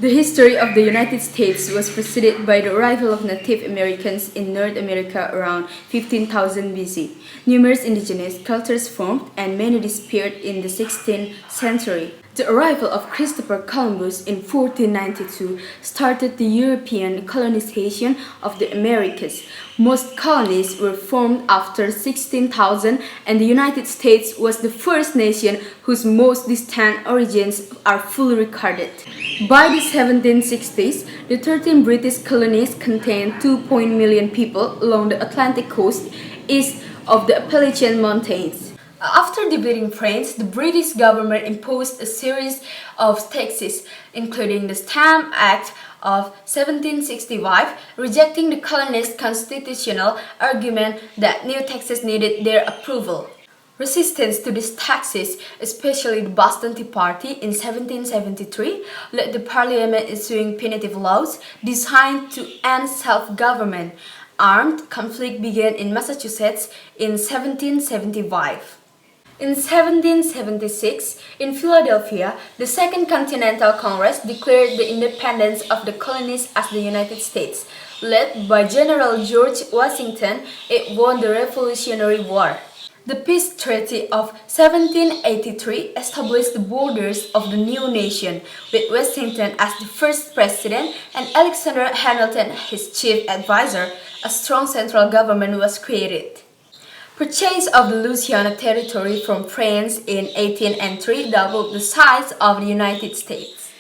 The history of the United States was preceded by the arrival of Native Americans in North America around 15,000 BC. Numerous indigenous cultures formed and many disappeared in the 16th century. The arrival of Christopher Columbus in 1492 started the European colonization of the Americas. Most colonies were formed after 16,000, and the United States was the first nation whose most distant origins are fully recorded. By the 1760s, the 13 British colonies contained 2 million people along the Atlantic coast east of the Appalachian Mountains. After defeating France, the British government imposed a series of taxes, including the Stamp Act of 1765, rejecting the colonists' constitutional argument that new taxes needed their approval. Resistance to these taxes, especially the Boston Tea Party in 1773, led the parliament issuing punitive laws designed to end self-government. Armed conflict began in Massachusetts in 1775. In 1776, in Philadelphia, the Second Continental Congress declared the independence of the colonies as the United States. Led by General George Washington, it won the Revolutionary War. The Peace Treaty of 1783 established the borders of the new nation, with Washington as the first president and Alexander Hamilton his chief advisor. A strong central government was created. Purchase of the Louisiana territory from France in 1803 doubled the size of the United States.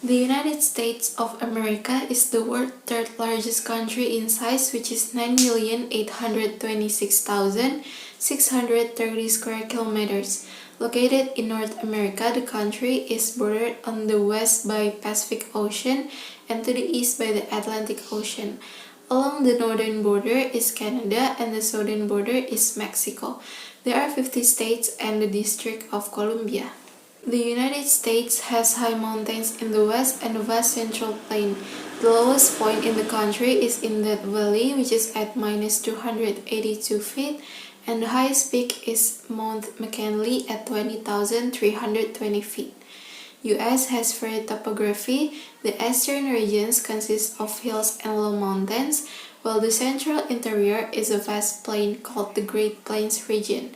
The United States of America is the world's third largest country in size, which is 9,826,630 square kilometers. Located in North America, the country is bordered on the west by Pacific Ocean and to the east by the Atlantic Ocean. Along the northern border is Canada and the southern border is Mexico. There are 50 states and the District of Columbia. The United States has high mountains in the west and the vast central plain. The lowest point in the country is in Death Valley, which is at -282 feet, and the highest peak is Mount McKinley at 20,320 feet. U.S. has varied topography. The eastern regions consist of hills and low mountains, while the central interior is a vast plain called the Great Plains region.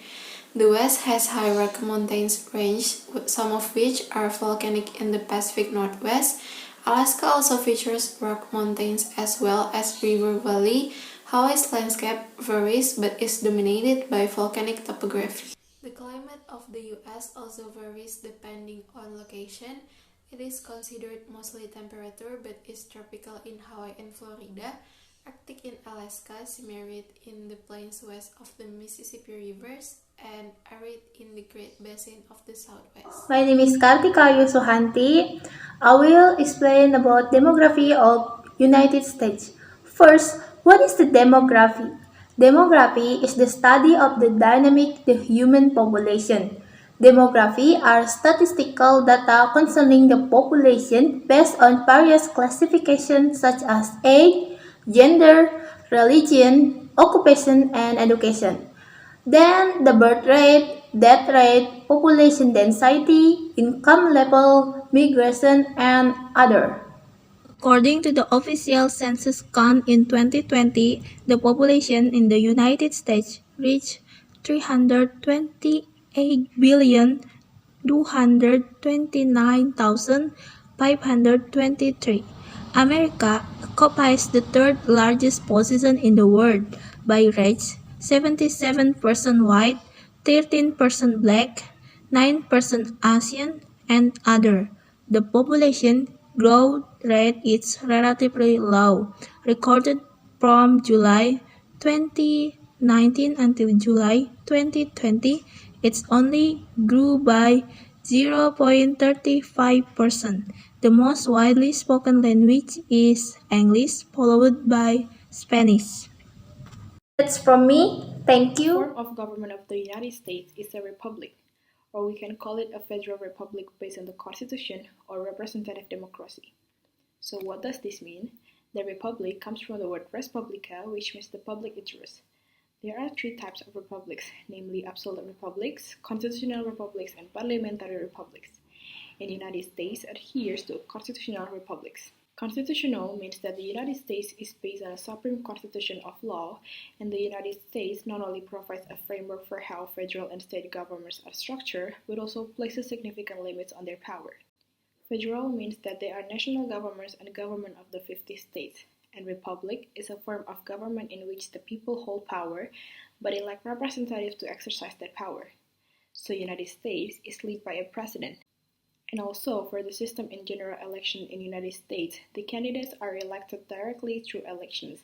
The West has high Rocky Mountains range, some of which are volcanic in the Pacific Northwest. Alaska also features rock mountains as well as River Valley. Hawaii's landscape varies but is dominated by volcanic topography. The climate of the U.S. also varies depending on location. It is considered mostly temperate but is tropical in Hawaii and Florida, Arctic in Alaska, semi-arid in the plains west of the Mississippi rivers, and arid in the Great Basin of the Southwest. My name is Kartika Suhanti. I will explain about demography of United States. First, what is the demography? Demography is the study of the dynamic the human population. Demography are statistical data concerning the population based on various classifications such as age, gender, religion, occupation, and education. Then the birth rate, death rate, population density, income level, migration, and other. According to the official census count in 2020, the population in the United States reached 328,229,523. America occupies the third largest position in the world by race, 77% white, 13% black, 9% Asian, and other. The population growth rate is relatively low, recorded from July 2019 until July 2020. It only grew by 0.35%. The most widely spoken language is English, followed by Spanish. That's from me. Thank The you. form of government of the United States is a republic, or we can call it a federal republic based on the Constitution or representative democracy. So what does this mean? The republic comes from the word res publica, which means the public interest. There are three types of republics, namely absolute republics, constitutional republics, and parliamentary republics. in the United States adheres to constitutional republics. Constitutional means that the United States is based on a supreme constitution of law, and the United States not only provides a framework for how federal and state governments are structured, but also places significant limits on their power. Federal means that they are national governments and government of the 50 states, and republic is a form of government in which the people hold power, but elect representatives to exercise that power. So United States is led by a president. And also, for the system in general election in United States, the candidates are elected directly through elections,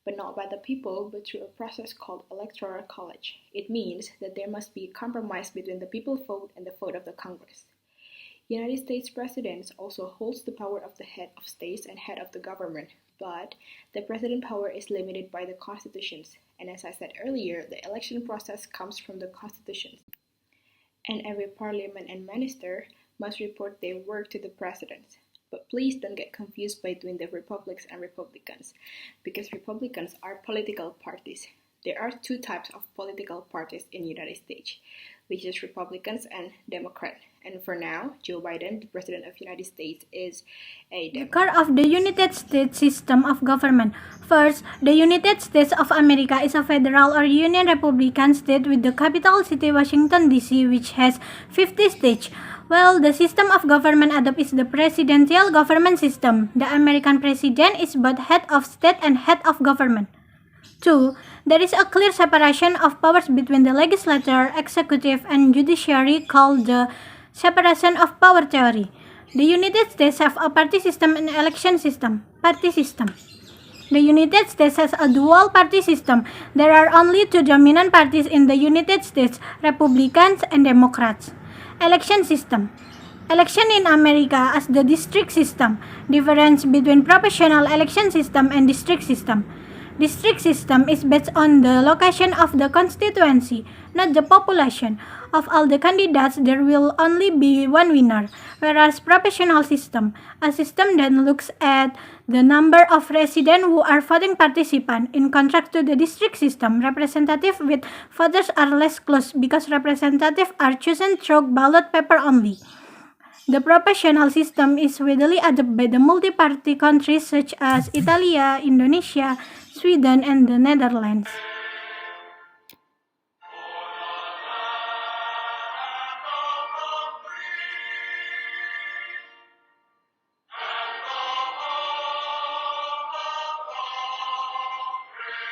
but not by the people, but through a process called electoral college. It means that there must be a compromise between the people vote and the vote of the Congress. United States President also holds the power of the head of states and head of the government, but the president power is limited by the constitutions, and as I said earlier, the election process comes from the constitutions. And every parliament and minister must report their work to the president. But please don't get confused between the Republicans and Republicans, because Republicans are political parties. There are two types of political parties in the United States, which is Republicans and Democrat. And for now, Joe Biden, the President of the United States, is a Democrat. The core of the United States system of government. First, the United States of America is a federal or union republican state with the capital city Washington, D.C., which has 50 states. Well, the system of government adopted is the presidential government system. The American president is both head of state and head of government. 2. There is a clear separation of powers between the legislature, executive, and judiciary called the separation of power theory. The United States have a party system and election system. Party system. The United States has a dual party system. There are only two dominant parties in the United States, Republicans and Democrats. Election system. Election in America as the district system. Difference between proportional election system and district system. District system is based on the location of the constituency, not the population. Of all the candidates, there will only be one winner, whereas proportional system, a system that looks at the number of residents who are voting participants. In contrast to the district system, representatives with voters are less close because representatives are chosen through ballot paper only. The proportional system is widely adopted by the multi-party countries such as Italy, Indonesia, Sweden, and the Netherlands.